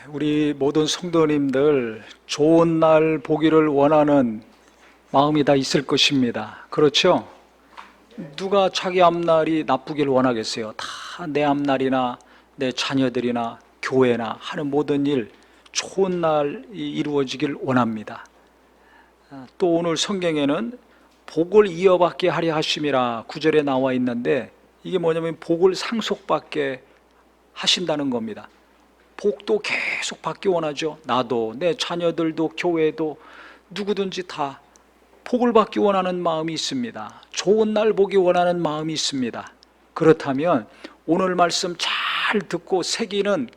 우리 모든 성도님들 좋은 날 보기를 원하는 마음이 다 있을 것입니다. 그렇죠? 누가 자기 앞날이 나쁘길 원하겠어요? 다 내 앞날이나 내 자녀들이나 교회나 하는 모든 일 좋은 날이 이루어지길 원합니다. 또 오늘 성경에는 복을 이어받게 하려 하심이라 9절에 나와 있는데, 이게 뭐냐면 복을 상속받게 하신다는 겁니다. 복도 계속 받기 원하죠. 나도, 내 자녀들도, 교회도, 누구든지 다 복을 받기 원하는 마음이 있습니다. 좋은 날 보기 원하는 마음이 있습니다. 그렇다면 오늘 말씀 잘 듣고 새기는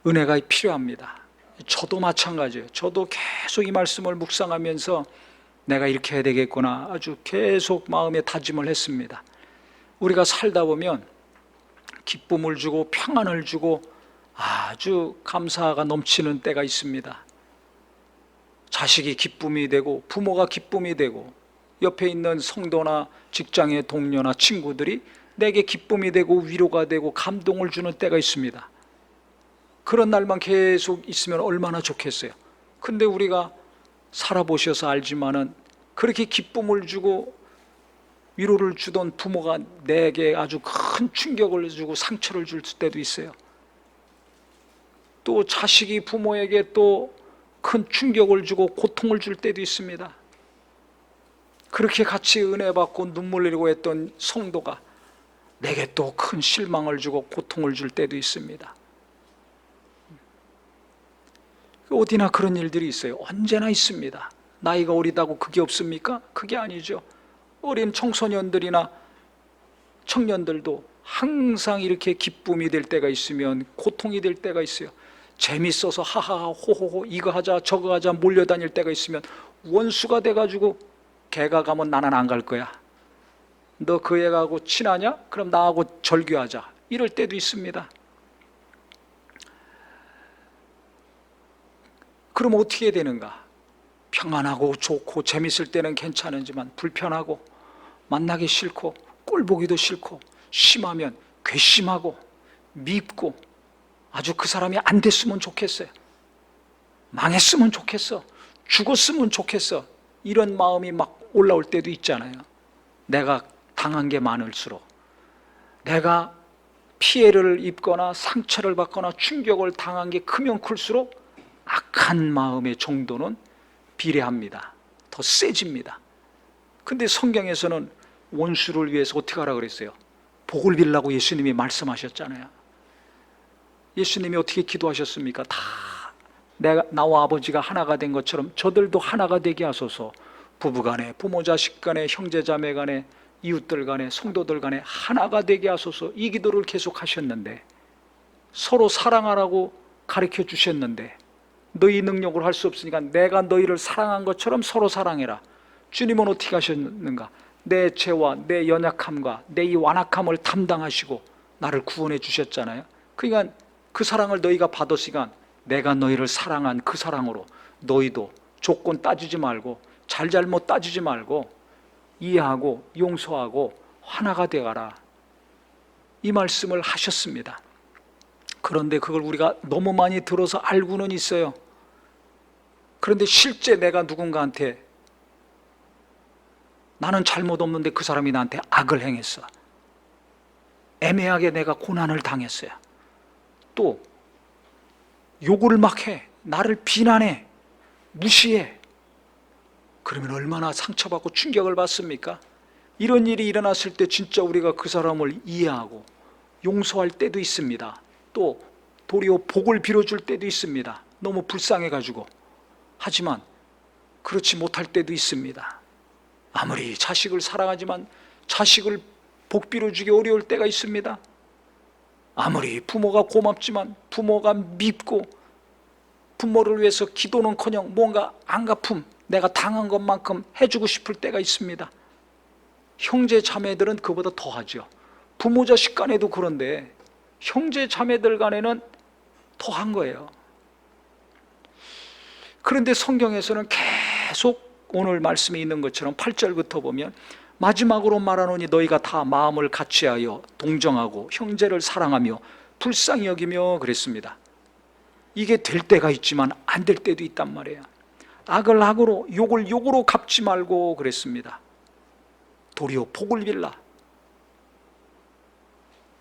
은혜가 필요합니다. 저도 마찬가지예요. 저도 계속 이 말씀을 묵상하면서 내가 이렇게 해야 되겠구나 아주 계속 마음에 다짐을 했습니다. 우리가 살다 보면 기쁨을 주고 평안을 주고 아주 감사가 넘치는 때가 있습니다. 자식이 기쁨이 되고 부모가 기쁨이 되고 옆에 있는 성도나 직장의 동료나 친구들이 내게 기쁨이 되고 위로가 되고 감동을 주는 때가 있습니다. 그런 날만 계속 있으면 얼마나 좋겠어요. 근데 우리가 살아보셔서 알지만은 그렇게 기쁨을 주고 위로를 주던 부모가 내게 아주 큰 충격을 주고 상처를 줄 때도 있어요. 또 자식이 부모에게 또 큰 충격을 주고 고통을 줄 때도 있습니다. 그렇게 같이 은혜 받고 눈물 흘리고 했던 성도가 내게 또 큰 실망을 주고 고통을 줄 때도 있습니다. 어디나 그런 일들이 있어요. 언제나 있습니다. 나이가 어리다고 그게 없습니까? 그게 아니죠. 어린 청소년들이나 청년들도 항상 이렇게 기쁨이 될 때가 있으면 고통이 될 때가 있어요. 재밌어서 하하하 호호호 이거 하자 저거 하자 몰려다닐 때가 있으면 원수가 돼가지고 걔가 가면 나는 안 갈 거야. 너 그 애하고 친하냐? 그럼 나하고 절교하자. 이럴 때도 있습니다. 그럼 어떻게 되는가? 평안하고 좋고 재밌을 때는 괜찮은지만 불편하고 만나기 싫고 꼴 보기도 싫고 심하면 괘씸하고 밉고 아주 그 사람이 안 됐으면 좋겠어요. 망했으면 좋겠어. 죽었으면 좋겠어. 이런 마음이 막 올라올 때도 있잖아요. 내가 당한 게 많을수록, 내가 피해를 입거나 상처를 받거나 충격을 당한 게 크면 클수록 악한 마음의 정도는 비례합니다. 더 세집니다. 근데 성경에서는 원수를 위해서 어떻게 하라 그랬어요? 복을 빌라고 예수님이 말씀하셨잖아요. 예수님이 어떻게 기도하셨습니까? 다 나와 아버지가 하나가 된 것처럼 저들도 하나가 되게 하소서. 부부간에, 부모 자식 간에, 형제 자매 간에, 이웃들 간에, 성도들 간에 하나가 되게 하소서. 이 기도를 계속 하셨는데, 서로 사랑하라고 가르쳐 주셨는데, 너희 능력으로 할 수 없으니까 내가 너희를 사랑한 것처럼 서로 사랑해라. 주님은 어떻게 하셨는가? 내 죄와 내 연약함과 내 이 완악함을 담당하시고 나를 구원해 주셨잖아요. 그러니까 그 사랑을 너희가 받았으니까 내가 너희를 사랑한 그 사랑으로 너희도 조건 따지지 말고 잘잘못 따지지 말고 이해하고 용서하고 하나가 되어가라. 이 말씀을 하셨습니다. 그런데 그걸 우리가 너무 많이 들어서 알고는 있어요. 그런데 실제 내가 누군가한테 나는 잘못 없는데 그 사람이 나한테 악을 행했어. 애매하게 내가 고난을 당했어요. 또 욕을 막 해. 나를 비난해. 무시해. 그러면 얼마나 상처받고 충격을 받습니까? 이런 일이 일어났을 때 진짜 우리가 그 사람을 이해하고 용서할 때도 있습니다. 또 도리어 복을 빌어줄 때도 있습니다. 너무 불쌍해가지고. 하지만 그렇지 못할 때도 있습니다. 아무리 자식을 사랑하지만 자식을 복 빌어주기 어려울 때가 있습니다. 아무리 부모가 고맙지만 부모가 밉고 부모를 위해서 기도는커녕 뭔가 안갚음, 내가 당한 것만큼 해주고 싶을 때가 있습니다. 형제 자매들은 그보다 더하죠. 부모 자식 간에도 그런데 형제 자매들 간에는 더한 거예요. 그런데 성경에서는 계속 오늘 말씀에 있는 것처럼 8절부터 보면 마지막으로 말하노니 너희가 다 마음을 같이하여 동정하고 형제를 사랑하며 불쌍히 여기며 그랬습니다. 이게 될 때가 있지만 안 될 때도 있단 말이에요. 악을 악으로 욕을 욕으로 갚지 말고 그랬습니다. 도리어 복을 빌라.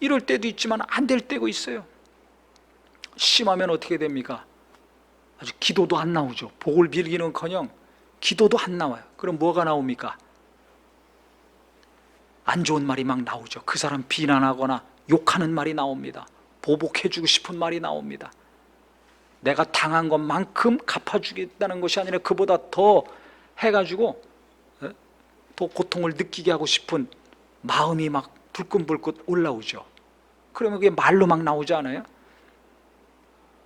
이럴 때도 있지만 안 될 때가 있어요. 심하면 어떻게 됩니까? 아주 기도도 안 나오죠. 복을 빌기는커녕 기도도 안 나와요. 그럼 뭐가 나옵니까? 안 좋은 말이 막 나오죠. 그 사람 비난하거나 욕하는 말이 나옵니다. 보복해주고 싶은 말이 나옵니다. 내가 당한 것만큼 갚아주겠다는 것이 아니라 그보다 더 해가지고 더 고통을 느끼게 하고 싶은 마음이 막 불끈불끈 올라오죠. 그러면 그게 말로 막 나오지 않아요?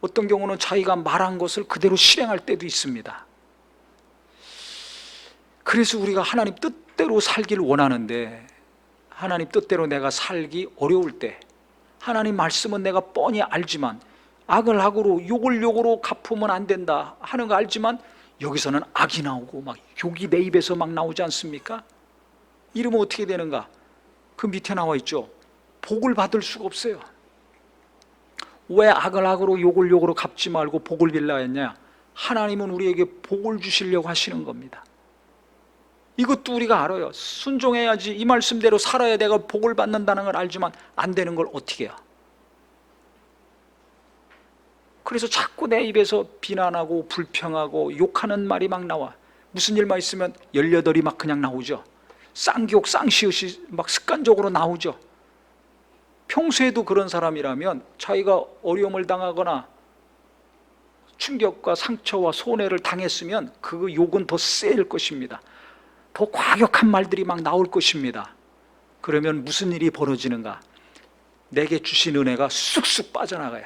어떤 경우는 자기가 말한 것을 그대로 실행할 때도 있습니다. 그래서 우리가 하나님 뜻대로 살기를 원하는데, 하나님 뜻대로 내가 살기 어려울 때, 하나님 말씀은 내가 뻔히 알지만 악을 악으로 욕을 욕으로 갚으면 안 된다 하는 거 알지만 여기서는 악이 나오고 막 욕이 내 입에서 막 나오지 않습니까? 이러면 어떻게 되는가? 그 밑에 나와 있죠. 복을 받을 수가 없어요. 왜 악을 악으로 욕을 욕으로 갚지 말고 복을 빌라 했냐? 하나님은 우리에게 복을 주시려고 하시는 겁니다. 이것도 우리가 알아요. 순종해야지, 이 말씀대로 살아야 내가 복을 받는다는 걸 알지만 안 되는 걸 어떻게 해요? 그래서 자꾸 내 입에서 비난하고 불평하고 욕하는 말이 막 나와. 무슨 일만 있으면 18이 막 그냥 나오죠. 쌍기욕 쌍시읒이 막 습관적으로 나오죠. 평소에도 그런 사람이라면 자기가 어려움을 당하거나 충격과 상처와 손해를 당했으면 그 욕은 더 세일 것입니다. 더 과격한 말들이 막 나올 것입니다. 그러면 무슨 일이 벌어지는가? 내게 주신 은혜가 쑥쑥 빠져나가요.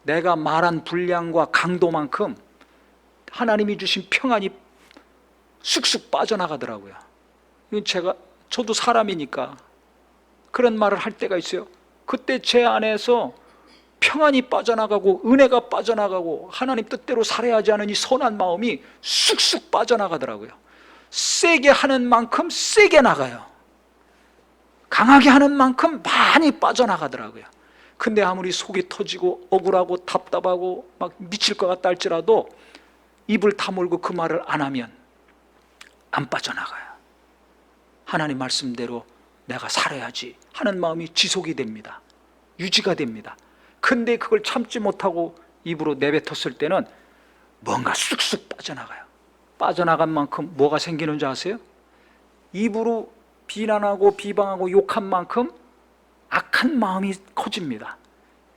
내가 말한 분량과 강도만큼 하나님이 주신 평안이 쑥쑥 빠져나가더라고요. 이건 저도 사람이니까 그런 말을 할 때가 있어요. 그때 제 안에서 평안이 빠져나가고 은혜가 빠져나가고 하나님 뜻대로 살아야지 하는 이 선한 마음이 쑥쑥 빠져나가더라고요. 세게 하는 만큼 세게 나가요. 강하게 하는 만큼 많이 빠져나가더라고요. 근데 아무리 속이 터지고 억울하고 답답하고 막 미칠 것 같다 할지라도 입을 다물고 그 말을 안 하면 안 빠져나가요. 하나님 말씀대로 내가 살아야지 하는 마음이 지속이 됩니다. 유지가 됩니다. 근데 그걸 참지 못하고 입으로 내뱉었을 때는 뭔가 쑥쑥 빠져나가요. 빠져나간 만큼 뭐가 생기는 줄 아세요? 입으로 비난하고 비방하고 욕한 만큼 악한 마음이 커집니다.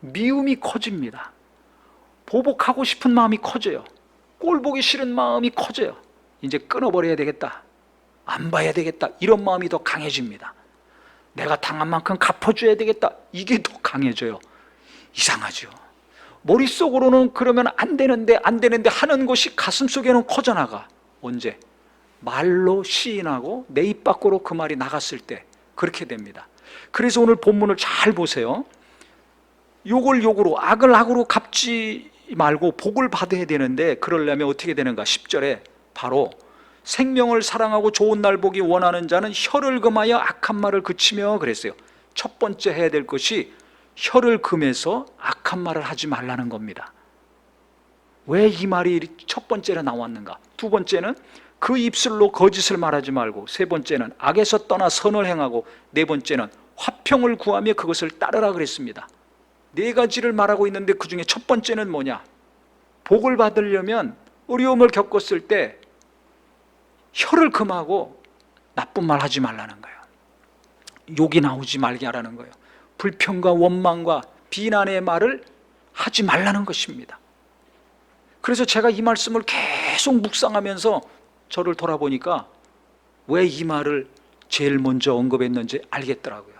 미움이 커집니다. 보복하고 싶은 마음이 커져요. 꼴 보기 싫은 마음이 커져요. 이제 끊어버려야 되겠다, 안 봐야 되겠다, 이런 마음이 더 강해집니다. 내가 당한 만큼 갚아줘야 되겠다, 이게 더 강해져요. 이상하죠. 머릿속으로는 그러면 안 되는데 하는 것이 가슴속에는 커져나가. 언제? 말로 시인하고 내 입 밖으로 그 말이 나갔을 때 그렇게 됩니다. 그래서 오늘 본문을 잘 보세요. 욕을 욕으로 악을 악으로 갚지 말고 복을 받아야 되는데, 그러려면 어떻게 되는가? 10절에 바로 생명을 사랑하고 좋은 날 보기 원하는 자는 혀를 금하여 악한 말을 그치며 그랬어요. 첫 번째 해야 될 것이 혀를 금해서 악한 말을 하지 말라는 겁니다. 왜 이 말이 첫 번째로 나왔는가? 두 번째는 그 입술로 거짓을 말하지 말고, 세 번째는 악에서 떠나 선을 행하고, 네 번째는 화평을 구하며 그것을 따르라 그랬습니다. 네 가지를 말하고 있는데 그 중에 첫 번째는 뭐냐? 복을 받으려면 어려움을 겪었을 때 혀를 금하고 나쁜 말 하지 말라는 거예요. 욕이 나오지 말게 하라는 거예요. 불평과 원망과 비난의 말을 하지 말라는 것입니다. 그래서 제가 이 말씀을 계속 묵상하면서 저를 돌아보니까 왜 이 말을 제일 먼저 언급했는지 알겠더라고요.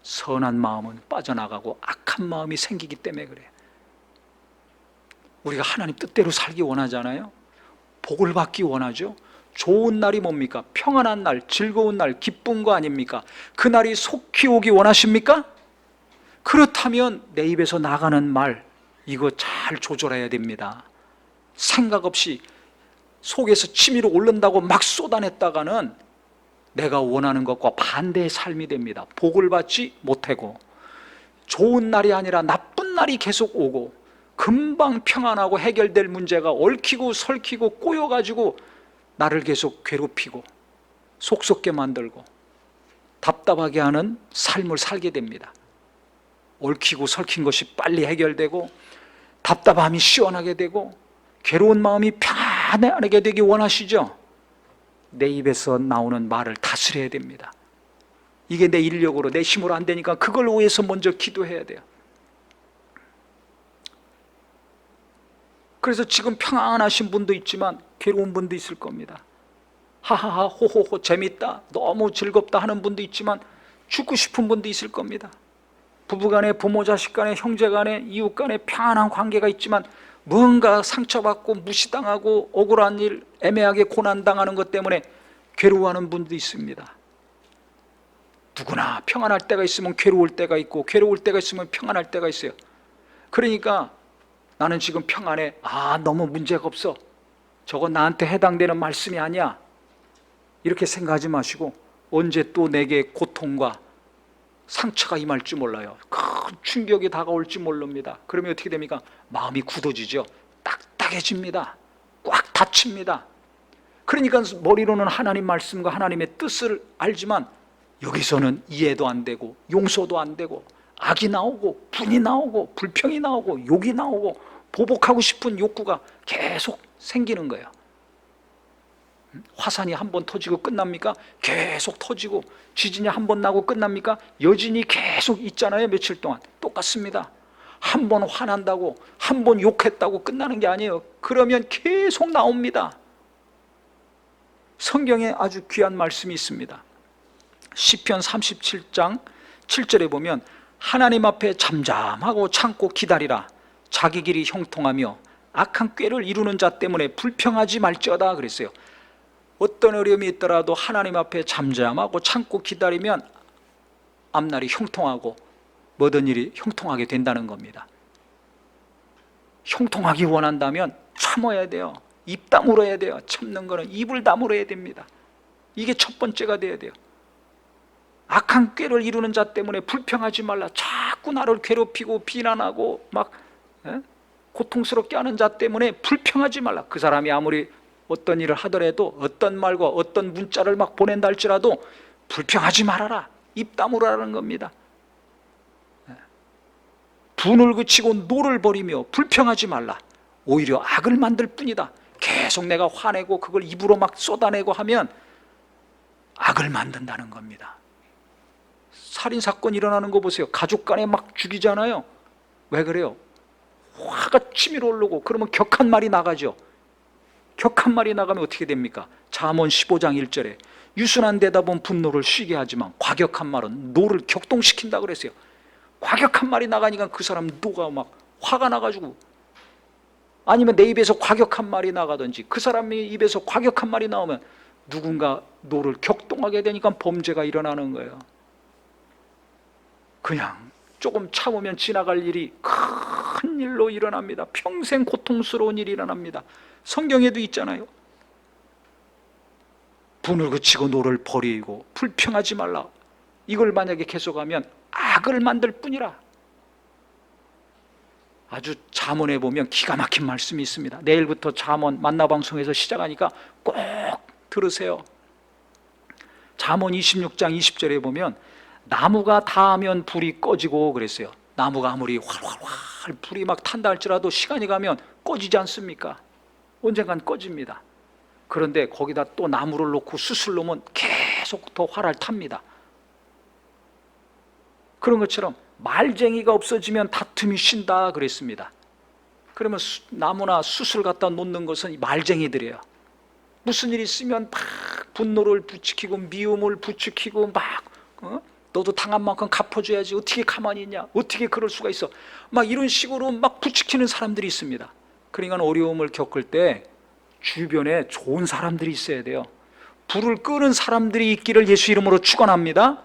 선한 마음은 빠져나가고 악한 마음이 생기기 때문에 그래요. 우리가 하나님 뜻대로 살기 원하잖아요. 복을 받기 원하죠. 좋은 날이 뭡니까? 평안한 날, 즐거운 날, 기쁜 거 아닙니까? 그 날이 속히 오기 원하십니까? 그렇다면 내 입에서 나가는 말, 이거 잘 조절해야 됩니다. 생각 없이 속에서 치밀어 오른다고 막 쏟아냈다가는 내가 원하는 것과 반대의 삶이 됩니다. 복을 받지 못하고 좋은 날이 아니라 나쁜 훗날이 계속 오고 금방 평안하고 해결될 문제가 얽히고 설키고 꼬여가지고 나를 계속 괴롭히고 속썩게 만들고 답답하게 하는 삶을 살게 됩니다. 얽히고 설킨 것이 빨리 해결되고 답답함이 시원하게 되고 괴로운 마음이 편안하게 되기 원하시죠? 내 입에서 나오는 말을 다스려야 됩니다. 이게 내 인력으로 내 힘으로 안 되니까 그걸 위해서 먼저 기도해야 돼요. 그래서 지금 평안하신 분도 있지만 괴로운 분도 있을 겁니다. 하하하 호호호 재밌다 너무 즐겁다 하는 분도 있지만 죽고 싶은 분도 있을 겁니다. 부부간에 부모 자식간에 형제간에 이웃간에 평안한 관계가 있지만 뭔가 상처받고 무시당하고 억울한 일 애매하게 고난당하는 것 때문에 괴로워하는 분도 있습니다. 누구나 평안할 때가 있으면 괴로울 때가 있고 괴로울 때가 있으면 평안할 때가 있어요. 그러니까 나는 지금 평안해, 너무 문제가 없어, 저거 나한테 해당되는 말씀이 아니야, 이렇게 생각하지 마시고 언제 또 내게 고통과 상처가 임할지 몰라요. 큰 충격이 다가올지 모릅니다. 그러면 어떻게 됩니까? 마음이 굳어지죠. 딱딱해집니다. 꽉 닫힙니다. 그러니까 머리로는 하나님 말씀과 하나님의 뜻을 알지만 여기서는 이해도 안 되고 용서도 안 되고 악이 나오고 분이 나오고 불평이 나오고 욕이 나오고 보복하고 싶은 욕구가 계속 생기는 거예요. 화산이 한 번 터지고 끝납니까? 계속 터지고. 지진이 한 번 나고 끝납니까? 여진이 계속 있잖아요. 며칠 동안 똑같습니다. 한 번 화난다고 한 번 욕했다고 끝나는 게 아니에요. 그러면 계속 나옵니다. 성경에 아주 귀한 말씀이 있습니다. 시편 37장 7절에 보면 하나님 앞에 잠잠하고 참고 기다리라. 자기 길이 형통하며 악한 꾀를 이루는 자 때문에 불평하지 말지어다 그랬어요. 어떤 어려움이 있더라도 하나님 앞에 잠잠하고 참고 기다리면 앞날이 형통하고 모든 일이 형통하게 된다는 겁니다. 형통하기 원한다면 참아야 돼요. 입 다물어야 돼요. 참는 거는 입을 다물어야 됩니다. 이게 첫 번째가 돼야 돼요. 악한 꾀를 이루는 자 때문에 불평하지 말라. 자꾸 나를 괴롭히고 비난하고 막 고통스럽게 하는 자 때문에 불평하지 말라. 그 사람이 아무리 어떤 일을 하더라도 어떤 말과 어떤 문자를 막 보낸다 할지라도 불평하지 말아라. 입 다물으라는 겁니다. 분을 그치고 노를 버리며 불평하지 말라. 오히려 악을 만들 뿐이다. 계속 내가 화내고 그걸 입으로 막 쏟아내고 하면 악을 만든다는 겁니다. 살인사건 일어나는 거 보세요. 가족 간에 막 죽이잖아요. 왜 그래요? 화가 치밀어 오르고 그러면 격한 말이 나가죠. 격한 말이 나가면 어떻게 됩니까? 잠언 15장 1절에 유순한 대답은 분노를 쉬게 하지만 과격한 말은 노를 격동시킨다 그랬어요. 과격한 말이 나가니까 그 사람 노가 막 화가 나가지고, 아니면 내 입에서 과격한 말이 나가든지 그 사람의 입에서 과격한 말이 나오면 누군가 노를 격동하게 되니까 범죄가 일어나는 거예요. 그냥 조금 참으면 지나갈 일이 큰 일로 일어납니다. 평생 고통스러운 일이 일어납니다. 성경에도 있잖아요. 분을 그치고 노를 버리고 불평하지 말라. 이걸 만약에 계속하면 악을 만들 뿐이라. 아주 잠언에 보면 기가 막힌 말씀이 있습니다. 내일부터 잠언 만나방송에서 시작하니까 꼭 들으세요. 잠언 26장 20절에 보면 나무가 닿으면 불이 꺼지고 그랬어요. 나무가 아무리 활활활 불이 막 탄다 할지라도 시간이 가면 꺼지지 않습니까? 언젠간 꺼집니다. 그런데 거기다 또 나무를 놓고 숯을 놓으면 계속 더 활활 탑니다. 그런 것처럼 말쟁이가 없어지면 다툼이 쉰다 그랬습니다. 그러면 나무나 숯을 갖다 놓는 것은 말쟁이들이에요. 무슨 일이 있으면 막 분노를 부추기고 미움을 부추기고 막 너도 당한 만큼 갚아줘야지, 어떻게 가만히 있냐, 어떻게 그럴 수가 있어, 막 이런 식으로 막 부추기는 사람들이 있습니다. 그러니까 어려움을 겪을 때 주변에 좋은 사람들이 있어야 돼요. 불을 끄는 사람들이 있기를 예수 이름으로 축원합니다.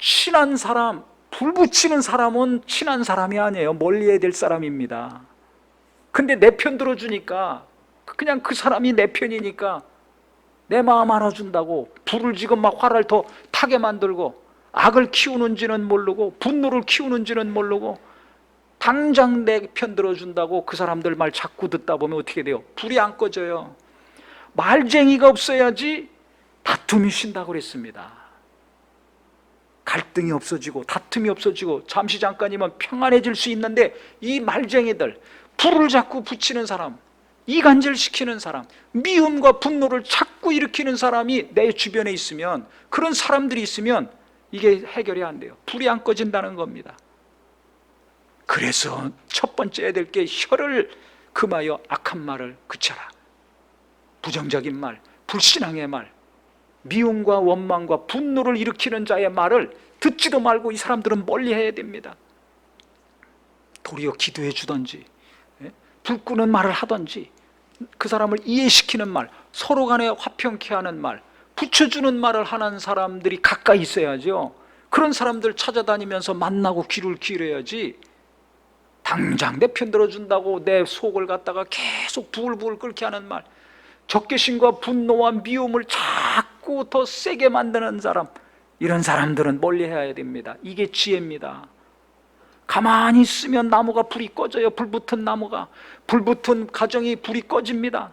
친한 사람, 불 붙이는 사람은 친한 사람이 아니에요. 멀리해야 될 사람입니다. 근데 내 편 들어주니까, 그냥 그 사람이 내 편이니까 내 마음 알아준다고 불을 지금 막 화를 더 타게 만들고 악을 키우는지는 모르고 분노를 키우는지는 모르고 당장 내 편 들어준다고 그 사람들 말 자꾸 듣다 보면 어떻게 돼요? 불이 안 꺼져요. 말쟁이가 없어야지 다툼이 쉰다고 그랬습니다. 갈등이 없어지고 다툼이 없어지고 잠시 잠깐이면 평안해질 수 있는데, 이 말쟁이들, 불을 자꾸 붙이는 사람, 이간질시키는 사람, 미움과 분노를 자꾸 일으키는 사람이 내 주변에 있으면, 그런 사람들이 있으면 이게 해결이 안 돼요. 불이 안 꺼진다는 겁니다. 그래서 첫 번째 해야 될 게, 혀를 금하여 악한 말을 그쳐라. 부정적인 말, 불신앙의 말, 미움과 원망과 분노를 일으키는 자의 말을 듣지도 말고 이 사람들은 멀리해야 됩니다. 도리어 기도해 주든지, 불 끄는 말을 하든지, 그 사람을 이해시키는 말, 서로 간에 화평케 하는 말, 붙여주는 말을 하는 사람들이 가까이 있어야죠. 그런 사람들 찾아다니면서 만나고 귀를 기울여야지, 당장 내 편 들어준다고 내 속을 갖다가 계속 부글부글 끓게 하는 말, 적개심과 분노와 미움을 자꾸 더 세게 만드는 사람, 이런 사람들은 멀리해야 됩니다. 이게 지혜입니다. 가만히 있으면 나무가 불이 꺼져요. 불붙은 나무가, 불붙은 가정이 불이 꺼집니다.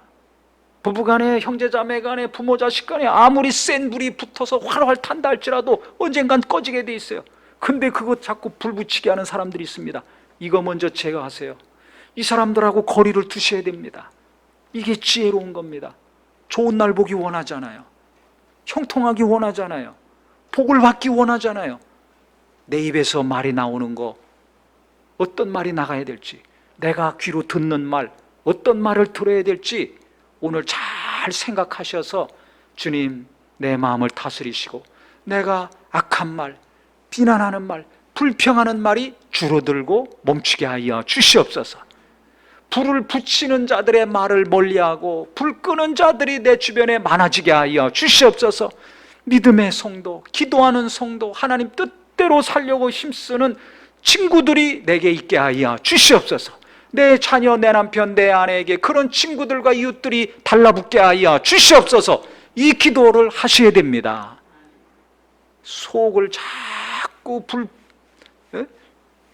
부부간에, 형제자매간에, 부모 자식간에 아무리 센 불이 붙어서 활활 탄다 할지라도 언젠간 꺼지게 돼 있어요. 근데 그거 자꾸 불 붙이게 하는 사람들이 있습니다. 이거 먼저 제거하세요. 이 사람들하고 거리를 두셔야 됩니다. 이게 지혜로운 겁니다. 좋은 날 보기 원하잖아요. 형통하기 원하잖아요. 복을 받기 원하잖아요. 내 입에서 말이 나오는 거, 어떤 말이 나가야 될지, 내가 귀로 듣는 말, 어떤 말을 들어야 될지 오늘 잘 생각하셔서, 주님, 내 마음을 다스리시고 내가 악한 말, 비난하는 말, 불평하는 말이 줄어들고 멈추게 하여 주시옵소서. 불을 붙이는 자들의 말을 멀리하고 불 끄는 자들이 내 주변에 많아지게 하여 주시옵소서. 믿음의 성도, 기도하는 성도, 하나님 뜻대로 살려고 힘쓰는 친구들이 내게 있게 하여 주시옵소서. 내 자녀, 내 남편, 내 아내에게 그런 친구들과 이웃들이 달라붙게 하여 주시옵소서. 이 기도를 하셔야 됩니다. 속을 자꾸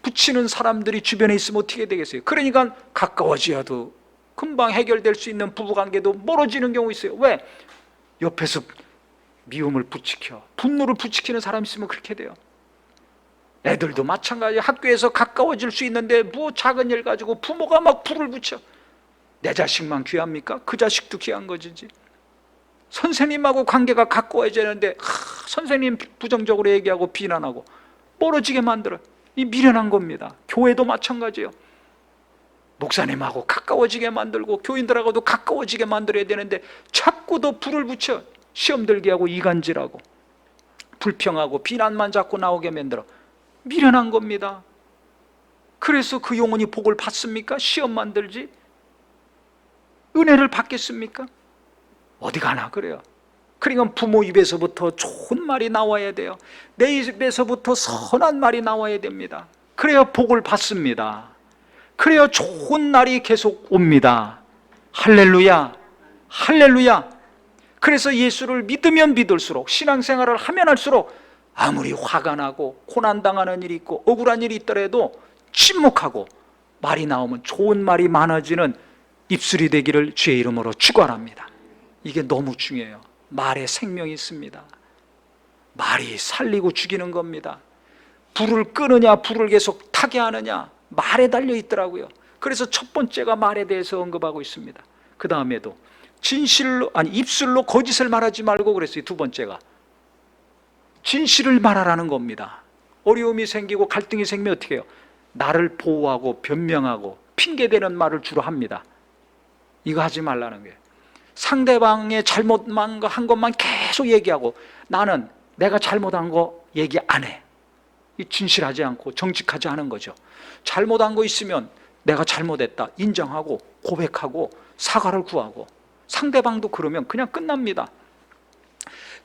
붙이는 사람들이 주변에 있으면 어떻게 되겠어요? 그러니까 가까워져도 금방 해결될 수 있는 부부관계도 멀어지는 경우 있어요. 왜? 옆에서 미움을 부추겨, 분노를 부추기는 사람이 있으면 그렇게 돼요. 애들도 마찬가지예요. 학교에서 가까워질 수 있는데 뭐 작은 일 가지고 부모가 막 불을 붙여. 내 자식만 귀합니까? 그 자식도 귀한 거지. 선생님하고 관계가 가까워지는데 선생님 부정적으로 얘기하고 비난하고 멀어지게 만들어. 이 미련한 겁니다. 교회도 마찬가지예요. 목사님하고 가까워지게 만들고 교인들하고도 가까워지게 만들어야 되는데 자꾸 더 불을 붙여 시험 들게 하고 이간질하고 불평하고 비난만 자꾸 나오게 만들어. 미련한 겁니다. 그래서 그 영혼이 복을 받습니까? 시험 만들지? 은혜를 받겠습니까? 어디 가나 그래요. 그러니까 부모 입에서부터 좋은 말이 나와야 돼요. 내 입에서부터 선한 말이 나와야 됩니다. 그래야 복을 받습니다. 그래야 좋은 날이 계속 옵니다. 할렐루야, 할렐루야. 그래서 예수를 믿으면 믿을수록, 신앙생활을 하면 할수록 아무리 화가 나고 고난당하는 일이 있고 억울한 일이 있더라도 침묵하고 말이 나오면 좋은 말이 많아지는 입술이 되기를 주의 이름으로 축원합니다. 이게 너무 중요해요. 말에 생명이 있습니다. 말이 살리고 죽이는 겁니다. 불을 끄느냐 불을 계속 타게 하느냐 말에 달려 있더라고요. 그래서 첫 번째가 말에 대해서 언급하고 있습니다. 그 다음에도 입술로 거짓을 말하지 말고 그랬어요. 두 번째가 진실을 말하라는 겁니다. 어려움이 생기고 갈등이 생기면 어떻게 해요? 나를 보호하고 변명하고 핑계대는 말을 주로 합니다. 이거 하지 말라는 거예요. 상대방의 잘못한 것만 계속 얘기하고 나는 내가 잘못한 거 얘기 안 해. 진실하지 않고 정직하지 않은 거죠. 잘못한 거 있으면 내가 잘못했다 인정하고 고백하고 사과를 구하고, 상대방도 그러면 그냥 끝납니다.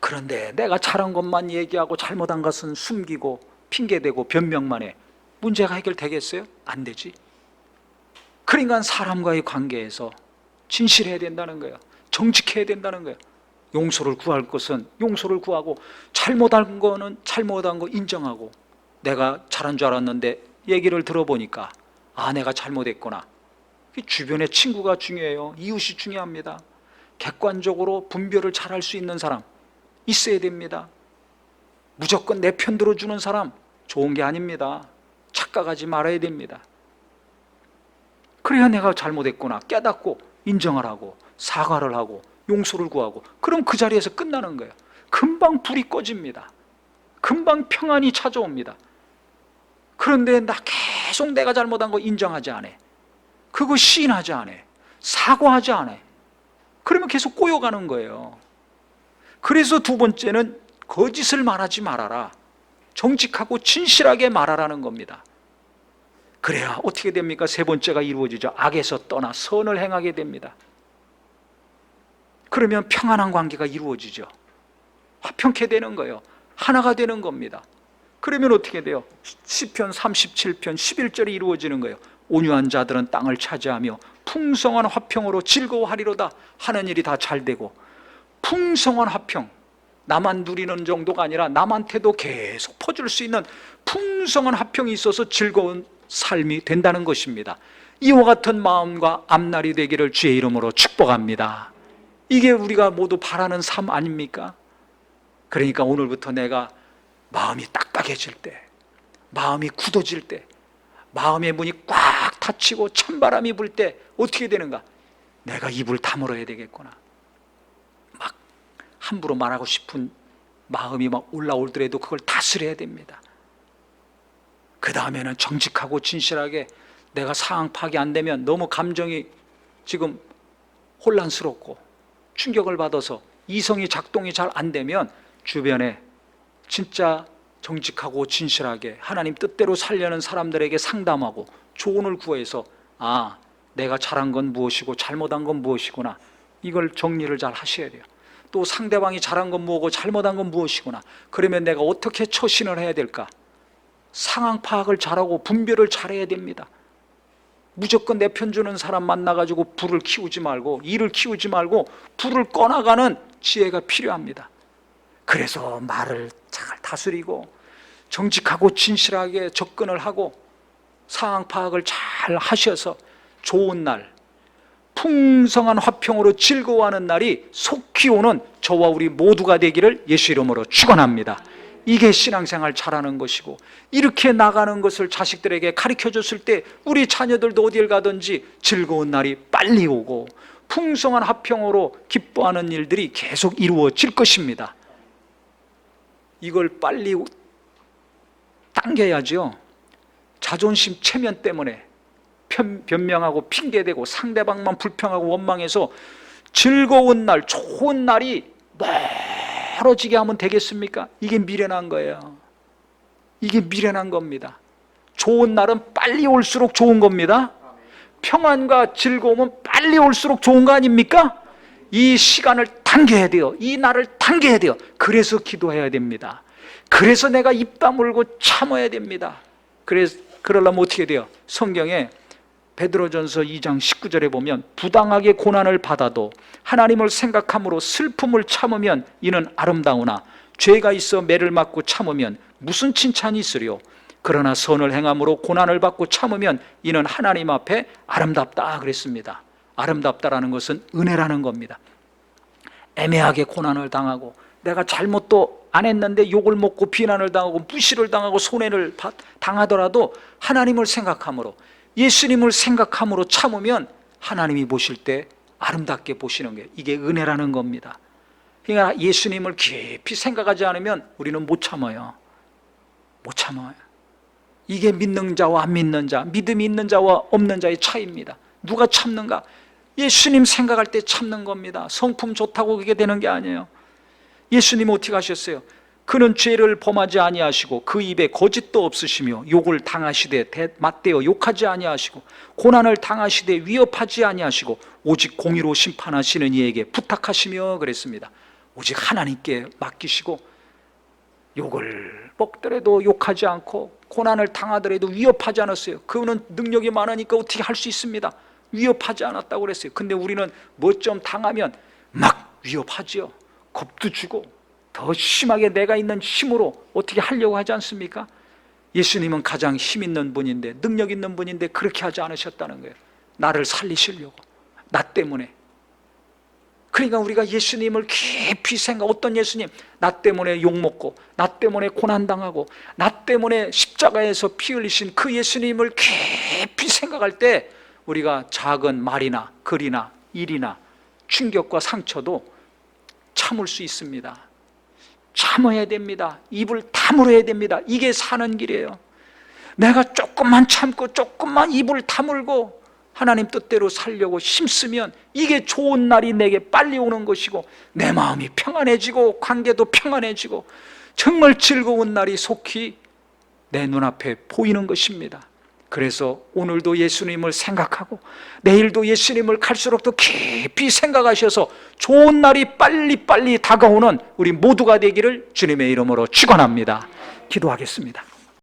그런데 내가 잘한 것만 얘기하고 잘못한 것은 숨기고 핑계대고 변명만 해. 문제가 해결되겠어요? 안 되지. 그러니까 사람과의 관계에서 진실해야 된다는 거예요. 정직해야 된다는 거예요. 용서를 구할 것은 용서를 구하고, 잘못한 거는 잘못한 거 인정하고, 내가 잘한 줄 알았는데 얘기를 들어보니까 아, 내가 잘못했구나. 주변의 친구가 중요해요. 이웃이 중요합니다. 객관적으로 분별을 잘할 수 있는 사람 있어야 됩니다. 무조건 내 편 들어주는 사람 좋은 게 아닙니다. 착각하지 말아야 됩니다. 그래야 내가 잘못했구나 깨닫고 인정을 하고 사과를 하고 용서를 구하고, 그럼 그 자리에서 끝나는 거예요. 금방 불이 꺼집니다. 금방 평안이 찾아옵니다. 그런데 나 계속 내가 잘못한 거 인정하지 않아. 그거 시인하지 않아. 사과하지 않아. 그러면 계속 꼬여가는 거예요. 그래서 두 번째는 거짓을 말하지 말아라. 정직하고 진실하게 말하라는 겁니다. 그래야 어떻게 됩니까? 세 번째가 이루어지죠. 악에서 떠나 선을 행하게 됩니다. 그러면 평안한 관계가 이루어지죠. 화평케 되는 거예요. 하나가 되는 겁니다. 그러면 어떻게 돼요? 시편 37편 11절이 이루어지는 거예요. 온유한 자들은 땅을 차지하며 풍성한 화평으로 즐거워하리로다. 하는 일이 다 잘 되고, 풍성한 화평, 나만 누리는 정도가 아니라 남한테도 계속 퍼줄 수 있는 풍성한 화평이 있어서 즐거운 삶이 된다는 것입니다. 이와 같은 마음과 앞날이 되기를 주의 이름으로 축복합니다. 이게 우리가 모두 바라는 삶 아닙니까? 그러니까 오늘부터 내가 마음이 딱딱해질 때, 마음이 굳어질 때, 마음의 문이 꽉 닫히고 찬바람이 불 때 어떻게 되는가? 내가 입을 다물어야 되겠구나. 막 함부로 말하고 싶은 마음이 막 올라오더라도 그걸 다스려야 됩니다. 그 다음에는 정직하고 진실하게, 내가 상황 파악이 안 되면 너무 감정이 지금 혼란스럽고 충격을 받아서 이성이 작동이 잘 안 되면 주변에 진짜 정직하고 진실하게 하나님 뜻대로 살려는 사람들에게 상담하고 조언을 구해서, 아, 내가 잘한 건 무엇이고 잘못한 건 무엇이구나, 이걸 정리를 잘 하셔야 돼요. 또 상대방이 잘한 건 뭐고 잘못한 건 무엇이구나, 그러면 내가 어떻게 처신을 해야 될까, 상황 파악을 잘하고 분별을 잘해야 됩니다. 무조건 내 편 주는 사람 만나가지고 불을 키우지 말고, 일을 키우지 말고 불을 꺼나가는 지혜가 필요합니다. 그래서 말을 잘 다스리고 정직하고 진실하게 접근을 하고 상황 파악을 잘 하셔서 좋은 날, 풍성한 화평으로 즐거워하는 날이 속히 오는 저와 우리 모두가 되기를 예수 이름으로 축원합니다. 이게 신앙생활 잘하는 것이고, 이렇게 나가는 것을 자식들에게 가르쳐줬을 때 우리 자녀들도 어딜 가든지 즐거운 날이 빨리 오고 풍성한 화평으로 기뻐하는 일들이 계속 이루어질 것입니다. 이걸 빨리 당겨야죠. 자존심 체면 때문에 변명하고 핑계대고 상대방만 불평하고 원망해서 즐거운 날, 좋은 날이 멀어지게 하면 되겠습니까? 이게 미련한 거예요. 이게 미련한 겁니다. 좋은 날은 빨리 올수록 좋은 겁니다. 평안과 즐거움은 빨리 올수록 좋은 거 아닙니까? 이 시간을 당겨야 돼요. 이 날을 당겨야 돼요. 그래서 기도해야 됩니다. 그래서 내가 입 다물고 참아야 됩니다. 그러려면 어떻게 돼요? 성경에 베드로전서 2장 19절에 보면, 부당하게 고난을 받아도 하나님을 생각함으로 슬픔을 참으면 이는 아름다우나 죄가 있어 매를 맞고 참으면 무슨 칭찬이 있으리요. 그러나 선을 행함으로 고난을 받고 참으면 이는 하나님 앞에 아름답다 그랬습니다. 아름답다라는 것은 은혜라는 겁니다. 애매하게 고난을 당하고 내가 잘못도 안 했는데 욕을 먹고 비난을 당하고 무시를 당하고 손해를 당하더라도 하나님을 생각함으로, 예수님을 생각함으로 참으면 하나님이 보실 때 아름답게 보시는 게, 이게 은혜라는 겁니다. 그러니까 예수님을 깊이 생각하지 않으면 우리는 못 참아요. 못 참아요. 이게 믿는 자와 안 믿는 자, 믿음이 있는 자와 없는 자의 차이입니다. 누가 참는가? 예수님 생각할 때 참는 겁니다. 성품 좋다고 그게 되는 게 아니에요. 예수님은 어떻게 하셨어요? 그는 죄를 범하지 아니하시고 그 입에 거짓도 없으시며 욕을 당하시되 맞대어 욕하지 아니하시고 고난을 당하시되 위협하지 아니하시고 오직 공의로 심판하시는 이에게 부탁하시며 그랬습니다. 오직 하나님께 맡기시고 욕을 먹더라도 욕하지 않고 고난을 당하더라도 위협하지 않았어요. 그는 능력이 많으니까 어떻게 할 수 있습니다. 위협하지 않았다고 그랬어요. 근데 우리는 뭐 좀 당하면 막 위협하지요. 겁도 주고 더 심하게 내가 있는 힘으로 어떻게 하려고 하지 않습니까? 예수님은 가장 힘 있는 분인데, 능력 있는 분인데 그렇게 하지 않으셨다는 거예요. 나를 살리시려고, 나 때문에. 그러니까 우리가 예수님을 깊이 어떤 예수님? 나 때문에 욕먹고, 나 때문에 고난당하고, 나 때문에 십자가에서 피 흘리신 그 예수님을 깊이 생각할 때 우리가 작은 말이나 글이나 일이나 충격과 상처도 참을 수 있습니다. 참아야 됩니다. 입을 다물어야 됩니다. 이게 사는 길이에요. 내가 조금만 참고 조금만 입을 다물고 하나님 뜻대로 살려고 힘쓰면 이게 좋은 날이 내게 빨리 오는 것이고, 내 마음이 평안해지고 관계도 평안해지고 정말 즐거운 날이 속히 내 눈앞에 보이는 것입니다. 그래서 오늘도 예수님을 생각하고 내일도 예수님을 갈수록 더 깊이 생각하셔서 좋은 날이 빨리빨리 다가오는 우리 모두가 되기를 주님의 이름으로 축원합니다. 기도하겠습니다.